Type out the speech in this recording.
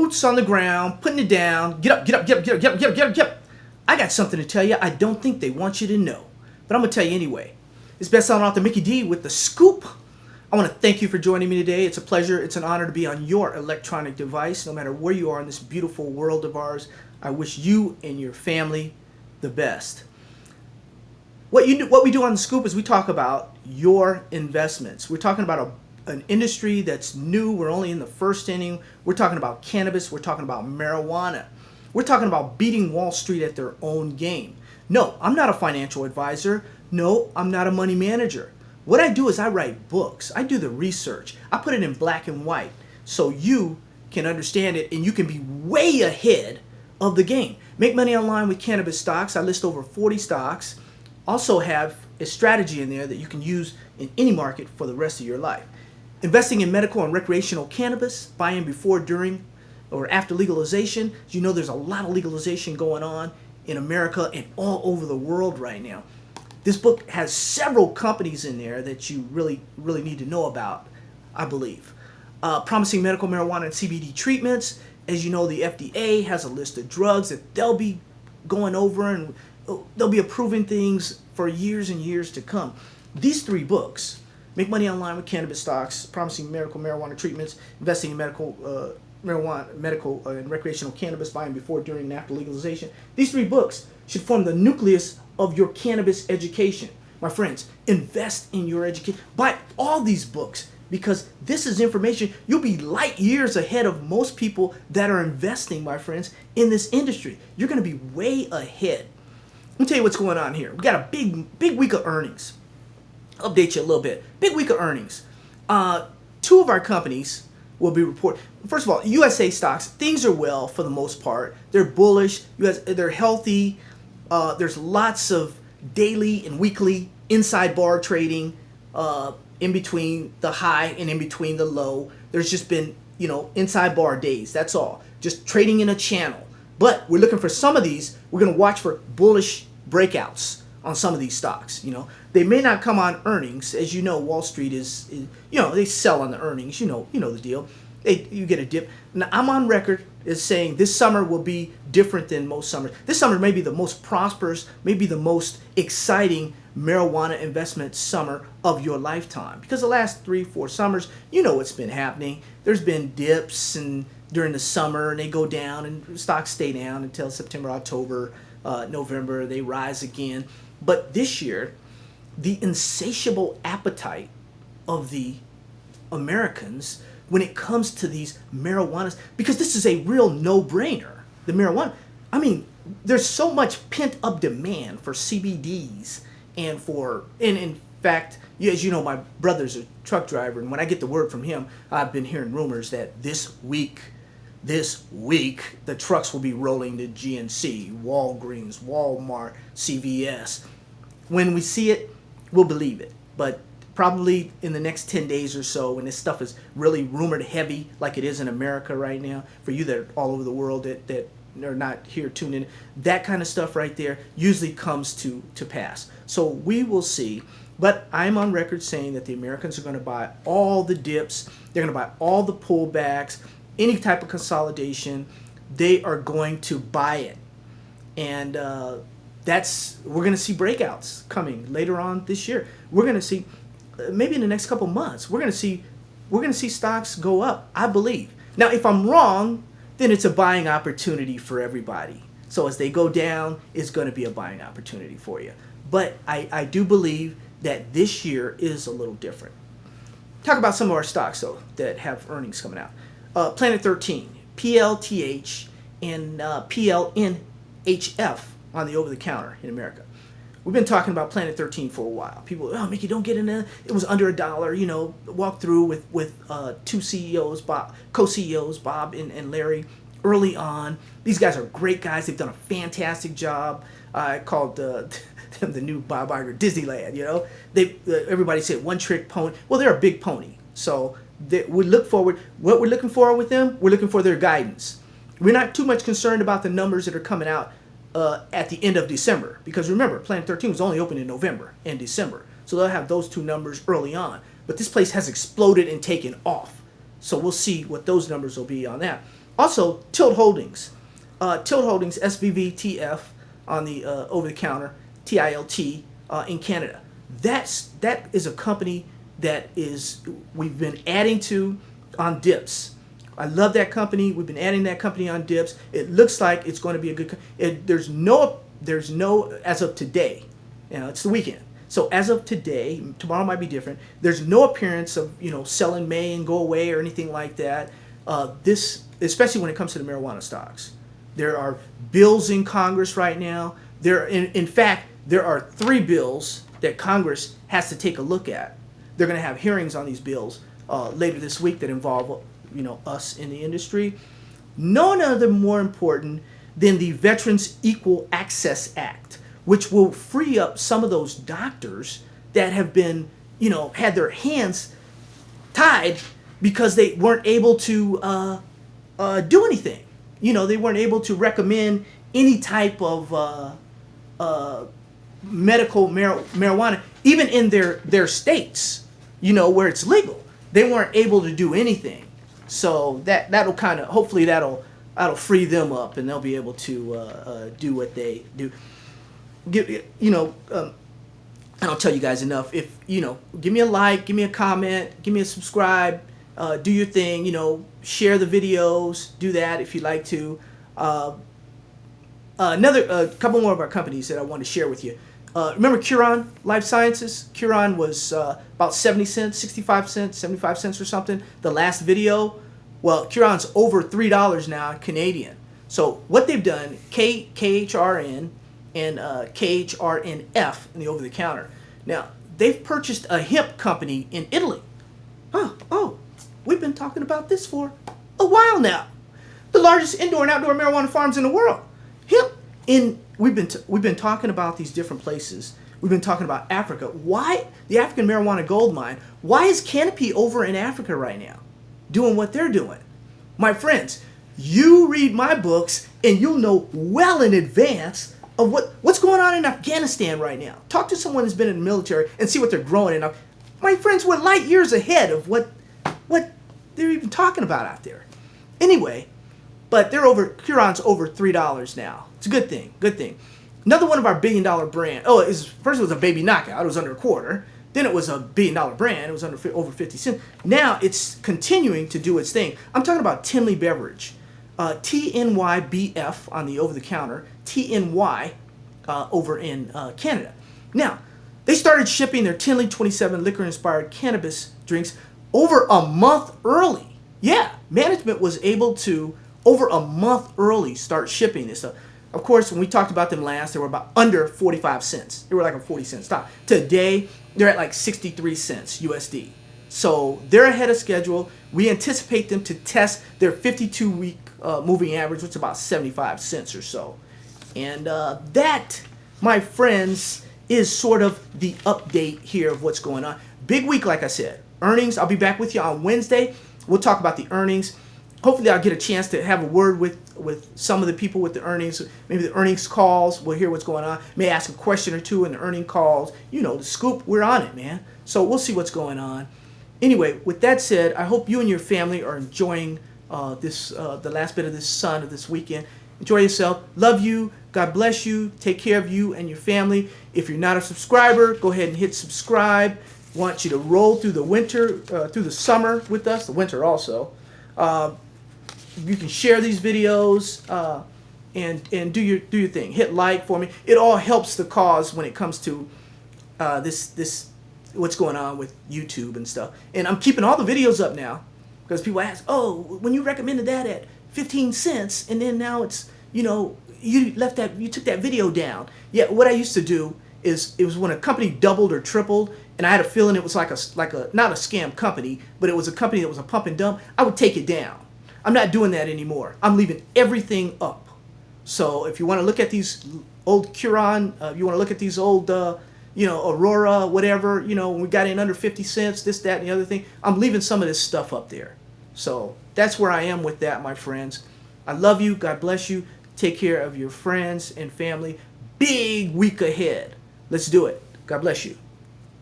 boots on the ground, putting it down. Get up, get up, get up, get up, get up, get up, get up, get up. I got something to tell you I don't think they want you to know, but I'm going to tell you anyway. It's best-selling author Mickey D with The Scoop. I want to thank you for joining me today. It's a pleasure. It's an honor to be on your electronic device, no matter where you are in this beautiful world of ours. I wish you and your family the best. What we do on The Scoop is we talk about your investments. We're talking about an industry that's new. We're only in the first inning. We're talking about cannabis. We're talking about marijuana. We're talking about beating Wall Street at their own game. No, I'm not a financial advisor. No, I'm not a money manager. What I do is I write books. I do the research. I put it in black and white so you can understand it and you can be way ahead of the game. Make money online with cannabis stocks. I list over 40 stocks. Also have a strategy in there that you can use in any market for the rest of your life. Investing in medical and recreational cannabis, buying before, during, or after legalization. As you know, there's a lot of legalization going on in America and all over the world right now. This book has several companies in there that you really need to know about, I believe. Promising medical marijuana and CBD treatments. As you know, the FDA has a list of drugs that they'll be going over and they'll be approving things for years and years to come. These three books, Make Money Online with Cannabis Stocks, Promising Medical Marijuana Treatments, Investing in Medical and Recreational Cannabis, Buying Before, During, and After Legalization. These three books should form the nucleus of your cannabis education. My friends, invest in your education. Buy all these books because this is information. You'll be light years ahead of most people that are investing, my friends, in this industry. You're going to be way ahead. Let me tell you what's going on here. We got a big week of earnings. Update you a little bit. Big week of earnings. Two of our companies will be reported. First of all, USA stocks, things are well for the most part. They're bullish. They're healthy. There's lots of daily and weekly inside bar trading in between the high and in between the low. There's just been, inside bar days. That's all. Just trading in a channel. But we're looking for some of these. We're going to watch for bullish breakouts on some of these stocks. They may not come on earnings. As you know, Wall Street is they sell on the earnings. You know the deal. You get a dip. Now, I'm on record as saying this summer will be different than most summers. This summer may be the most prosperous, maybe the most exciting marijuana investment summer of your lifetime. Because the last 3-4 summers, what's been happening. There's been dips and during the summer and they go down and stocks stay down until September, October, November. They rise again. But this year, the insatiable appetite of the Americans when it comes to these marijuanas, because this is a real no-brainer. The marijuana, there's so much pent-up demand for CBDs and in fact, as you know, my brother's a truck driver, and when I get the word from him, I've been hearing rumors that this week, the trucks will be rolling to GNC, Walgreens, Walmart, CVS. When we see it, we'll believe it. But probably in the next 10 days or so, when this stuff is really rumored heavy, like it is in America right now, for you that are all over the world that are not here tuned in, that kind of stuff right there usually comes to pass. So we will see. But I'm on record saying that the Americans are going to buy all the dips. They're going to buy all the pullbacks, any type of consolidation. They are going to buy it. And we're going to see breakouts coming later on this year. We're going to see, maybe in the next couple months, we're going to see stocks go up, I believe. Now, if I'm wrong, then it's a buying opportunity for everybody. So as they go down, it's going to be a buying opportunity for you. But I do believe that this year is a little different. Talk about some of our stocks, though, that have earnings coming out. Planet 13, PLTH, and PLNHF on the over-the-counter in America. We've been talking about Planet 13 for a while. People, Mickey, don't get in there. It was under $1. Walked through with two CEOs, co-CEOs, Bob and Larry, early on. These guys are great guys. They've done a fantastic job. I called them the new Bob Iger Disneyland. Everybody said one trick pony. Well, they're a big pony. So we look forward. What we're looking for with them, we're looking for their guidance. We're not too much concerned about the numbers that are coming out at the end of December, because remember, Planet 13 was only open in November and December, so they'll have those two numbers early on. But this place has exploded and taken off, so we'll see what those numbers will be on that. Also, Tilt Holdings. Tilt Holdings, SVVTF on the over-the-counter, TILT in Canada. That is a company that we've been adding to on dips. I love that company. We've been adding that company on dips. It looks like it's going to be a good. There's no as of today. It's the weekend. So as of today, tomorrow might be different. There's no appearance of sell in May and go away or anything like that. This, especially when it comes to the marijuana stocks, there are bills in Congress right now. In fact, there are 3 bills that Congress has to take a look at. They're going to have hearings on these bills later this week that involve us in the industry. None of them more important than the Veterans Equal Access Act, which will free up some of those doctors that have been, had their hands tied because they weren't able to do anything. They weren't able to recommend any type of medical marijuana, even in their states, where it's legal. They weren't able to do anything. So that'll kind of, hopefully that'll free them up, and they'll be able to do what they do. I don't tell you guys enough. If give me a like, give me a comment, give me a subscribe, do your thing. Share the videos, do that if you'd like to. Another couple more of our companies that I want to share with you. Remember Curon Life Sciences? Curon was about 70 cents, 65 cents, 75 cents or something. The last video. Well, Curon's over $3 now Canadian. So what they've done, KHRN and KHRNF in the over-the-counter. Now, they've purchased a hemp company in Italy. Oh, we've been talking about this for a while now. The largest indoor and outdoor marijuana farms in the world. We've been talking about these different places. We've been talking about Africa. Why the African marijuana gold mine? Why is Canopy over in Africa right now, doing what they're doing? My friends, you read my books and you'll know well in advance of what's going on in Afghanistan right now. Talk to someone who's been in the military and see what they're growing in. My friends, we're light years ahead of what they're even talking about out there. Anyway, but Curon's over $3 now. It's a good thing. Good thing. Another one of our $1 billion brand. First it was a baby knockout. It was under a quarter. Then it was a $1 billion brand. It was over 50 cents. Now it's continuing to do its thing. I'm talking about Tinley Beverage. TNYBF on the over-the-counter. TNY over in Canada. Now, they started shipping their Tinley 27 liquor-inspired cannabis drinks over a month early. Yeah, management was able to, over a month early, start shipping this stuff. Of course, when we talked about them last, they were about under 45 cents. They were like a 40-cent stock. Today, they're at like 63 cents USD. So they're ahead of schedule. We anticipate them to test their 52-week moving average, which is about 75 cents or so. And that, my friends, is sort of the update here of what's going on. Big week, like I said. Earnings, I'll be back with you on Wednesday. We'll talk about the earnings. Hopefully I'll get a chance to have a word with some of the people with the earnings, maybe the earnings calls. We'll hear what's going on. May ask a question or two in the earning calls. The scoop, we're on it, man. So we'll see what's going on. Anyway, with that said, I hope you and your family are enjoying the last bit of this sun of this weekend. Enjoy yourself. Love you. God bless you. Take care of you and your family. If you're not a subscriber, go ahead and hit subscribe. Want you to roll through the winter, through the summer with us, the winter also. You can share these videos and do your thing. Hit like for me. It all helps the cause when it comes to this what's going on with YouTube and stuff. And I'm keeping all the videos up now because people ask, oh, when you recommended that at 15 cents and then now it's you took that video down. Yeah, what I used to do is it was when a company doubled or tripled and I had a feeling it was like a not a scam company, but it was a company that was a pump and dump, I would take it down. I'm not doing that anymore. I'm leaving everything up. So if you want to look at these old Curon, you want to look at these old, Aurora, whatever, when we got in under 50 cents, this, that, and the other thing, I'm leaving some of this stuff up there. So that's where I am with that, my friends. I love you. God bless you. Take care of your friends and family. Big week ahead. Let's do it. God bless you.